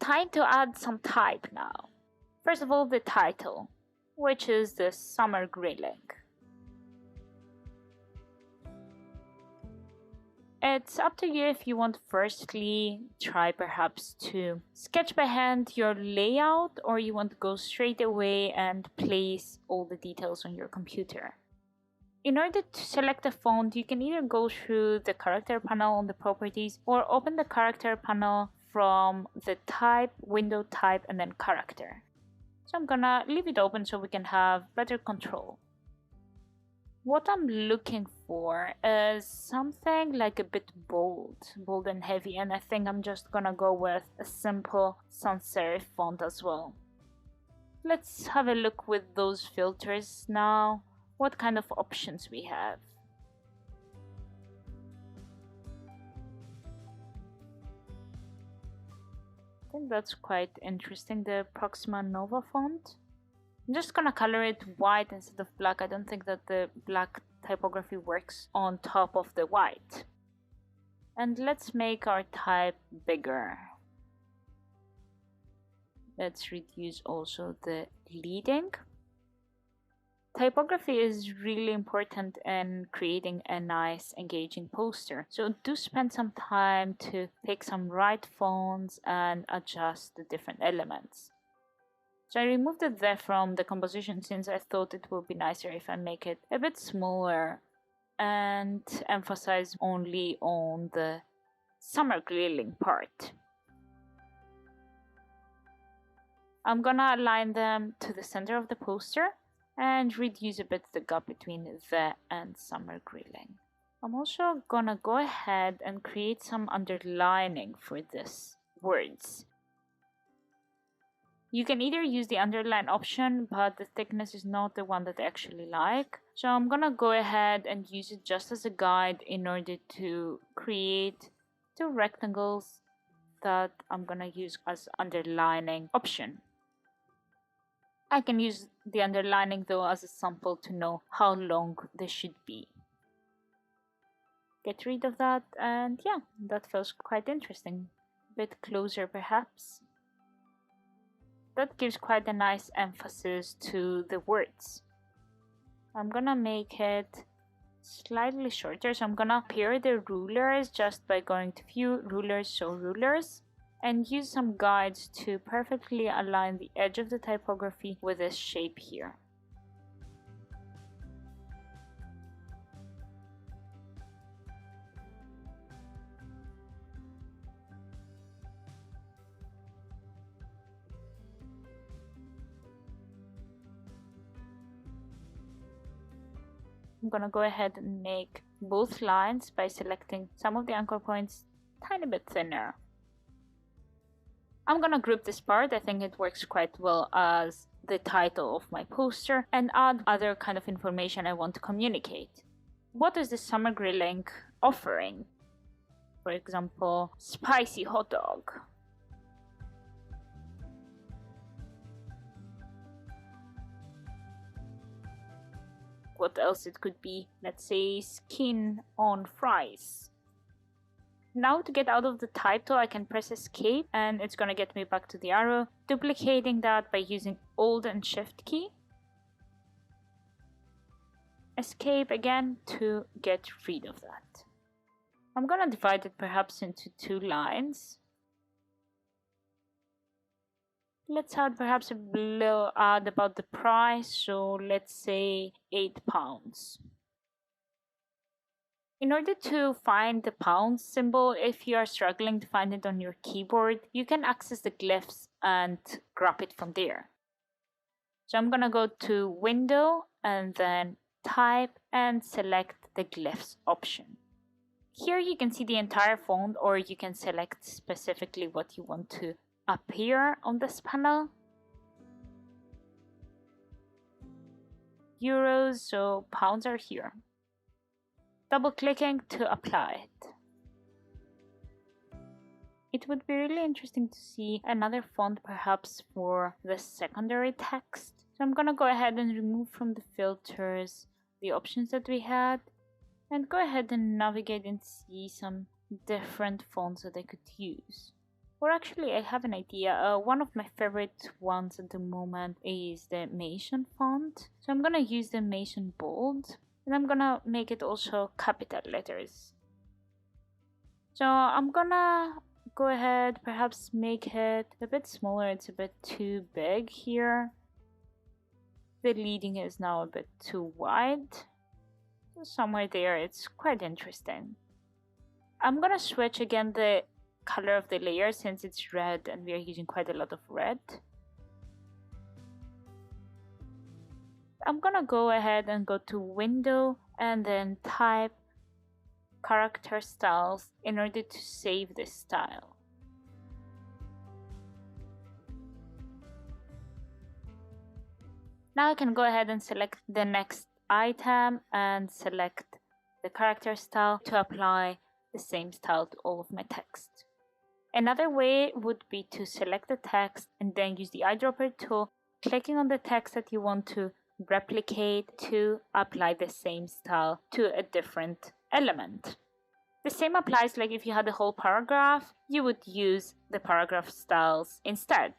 Time to add some type now. First of all, the title, which is the summer grilling. It's up to you if you want firstly try perhaps to sketch by hand your layout, or you want to go straight away and place all the details on your computer. In order to select a font, you can either go through the character panel on the properties or open the character panel from the type, window type, and then character. So I'm gonna leave it open so we can have better control. What I'm looking for is something like a bit bold and heavy, and I think I'm just gonna go with a simple sans serif font as well. Let's have a look with those filters now, what kind of options we have. I think that's quite interesting, the Proxima Nova font. I'm just gonna color it white instead of black. I don't think that the black typography works on top of the white. And let's make our type bigger. Let's reduce also the leading. Typography is really important in creating a nice, engaging poster. So do spend some time to pick some right fonts and adjust the different elements. So I removed it there from the composition since I thought it would be nicer if I make it a bit smaller and emphasize only on the summer grilling part. I'm gonna align them to the center of the poster and reduce a bit the gap between the and summer grilling. I'm also gonna go ahead and create some underlining for this words. You can either use the underline option, but the thickness is not the one that I actually like. So I'm gonna go ahead and use it just as a guide in order to create two rectangles that I'm gonna use as underlining option. I can use the underlining though as a sample to know how long this should be. Get rid of that, and yeah, that feels quite interesting. A bit closer perhaps. That gives quite a nice emphasis to the words. I'm gonna make it slightly shorter, so I'm gonna pair the rulers just by going to view, rulers, show rulers, and use some guides to perfectly align the edge of the typography with this shape here. I'm gonna go ahead and make both lines by selecting some of the anchor points tiny bit thinner. I'm gonna group this part. I think it works quite well as the title of my poster, and add other kind of information I want to communicate. What is the summer grilling offering? For example, spicy hot dog. What else it could be? Let's say skin on fries. Now to get out of the type tool, I can press escape and it's gonna get me back to the arrow, duplicating that by using Alt and Shift key. Escape again to get rid of that. I'm gonna divide it perhaps into two lines. Let's add perhaps a little ad about the price, so let's say £8. In order to find the pound symbol, if you are struggling to find it on your keyboard, you can access the glyphs and grab it from there. So I'm gonna go to Window and then Type and select the glyphs option. Here you can see the entire font, or you can select specifically what you want to appear on this panel. Euros, so pounds are here. Double clicking to apply it. It would be really interesting to see another font perhaps for the secondary text. So I'm gonna go ahead and remove from the filters the options that we had and go ahead and navigate and see some different fonts that I could use. Or actually, I have an idea. One of my favorite ones at the moment is the Mason font. So I'm gonna use the Mason bold, and I'm gonna make it also capital letters. So I'm gonna go ahead, perhaps make it a bit smaller. It's a bit too big here. The leading is now a bit too wide. So somewhere there, it's quite interesting. I'm gonna switch again the color of the layer since it's red and we are using quite a lot of red. I'm gonna go ahead and go to Window and then type character styles in order to save this style. Now I can go ahead and select the next item and select the character style to apply the same style to all of my text. Another way would be to select the text and then use the eyedropper tool, clicking on the text that you want to replicate to apply the same style to a different element. The same applies like if you had a whole paragraph, you would use the paragraph styles instead.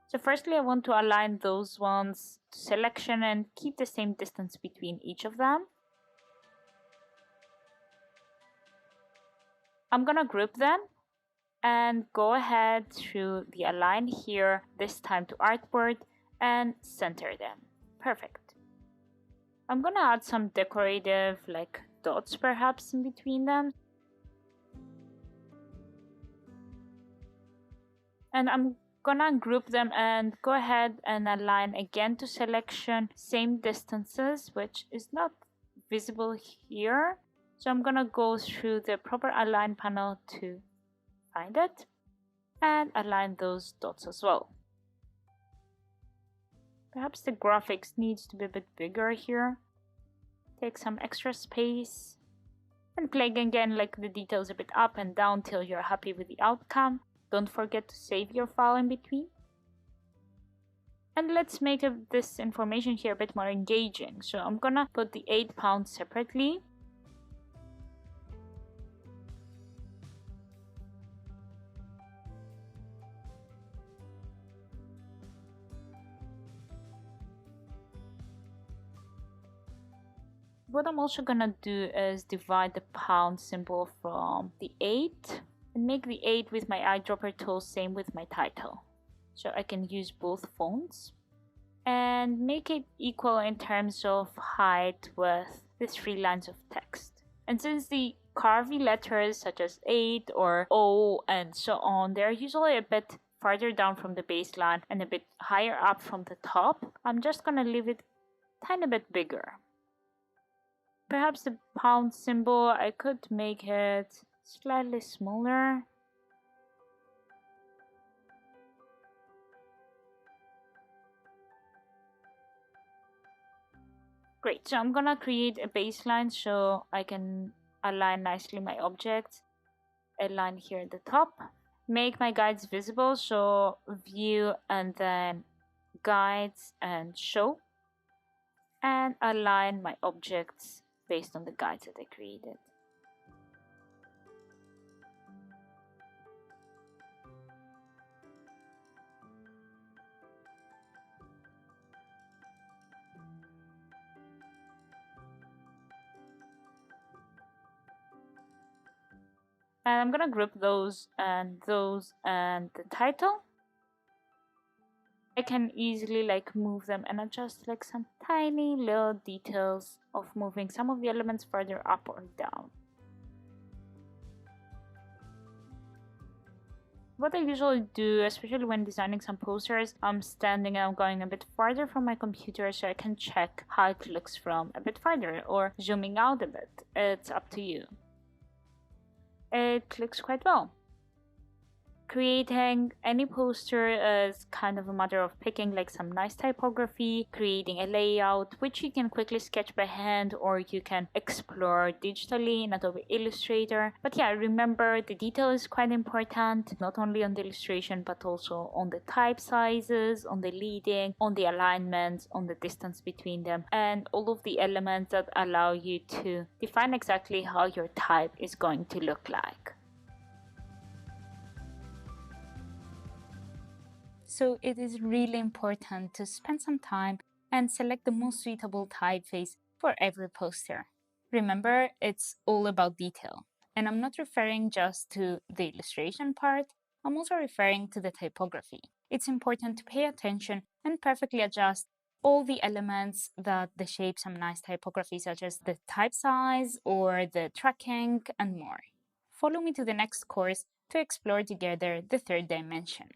So firstly, I want to align those ones to selection and keep the same distance between each of them. I'm gonna group them and go ahead through the align here, this time to artboard, and center them. Perfect. I'm gonna add some decorative like dots perhaps in between them. And I'm gonna group them and go ahead and align again to selection, same distances, which is not visible here. So I'm gonna go through the proper align panel to find it and align those dots as well. Perhaps the graphics needs to be a bit bigger here. Take some extra space and play again like the details a bit up and down till you're happy with the outcome. Don't forget to save your file in between. And let's make this information here a bit more engaging. So I'm gonna put the 8 pounds separately. What I'm also gonna do is divide the pound symbol from the 8 and make the 8 with my eyedropper tool, same with my title. So I can use both fonts and make it equal in terms of height with the 3 lines of text. And since the curvy letters such as 8 or O and so on, they're usually a bit farther down from the baseline and a bit higher up from the top, I'm just gonna leave it a tiny bit bigger. Perhaps the pound symbol, I could make it slightly smaller. Great, so I'm gonna create a baseline so I can align nicely my objects. Align here at the top. Make my guides visible, so view and then guides and show. And align my objects based on the guides that I created. And I'm gonna group those and the title. I can easily like move them and adjust like some tiny little details of moving some of the elements further up or down. What I usually do, especially when designing some posters, I'm standing and I'm going a bit farther from my computer so I can check how it looks from a bit farther, or zooming out a bit. It's up to you. It looks quite well. Creating any poster is kind of a matter of picking like some nice typography, creating a layout, which you can quickly sketch by hand or you can explore digitally in Adobe Illustrator. But yeah, remember the detail is quite important, not only on the illustration, but also on the type sizes, on the leading, on the alignments, on the distance between them, and all of the elements that allow you to define exactly how your type is going to look like. So it is really important to spend some time and select the most suitable typeface for every poster. Remember, it's all about detail. And I'm not referring just to the illustration part, I'm also referring to the typography. It's important to pay attention and perfectly adjust all the elements that shape some nice typography, such as the type size or the tracking and more. Follow me to the next course to explore together the third dimension.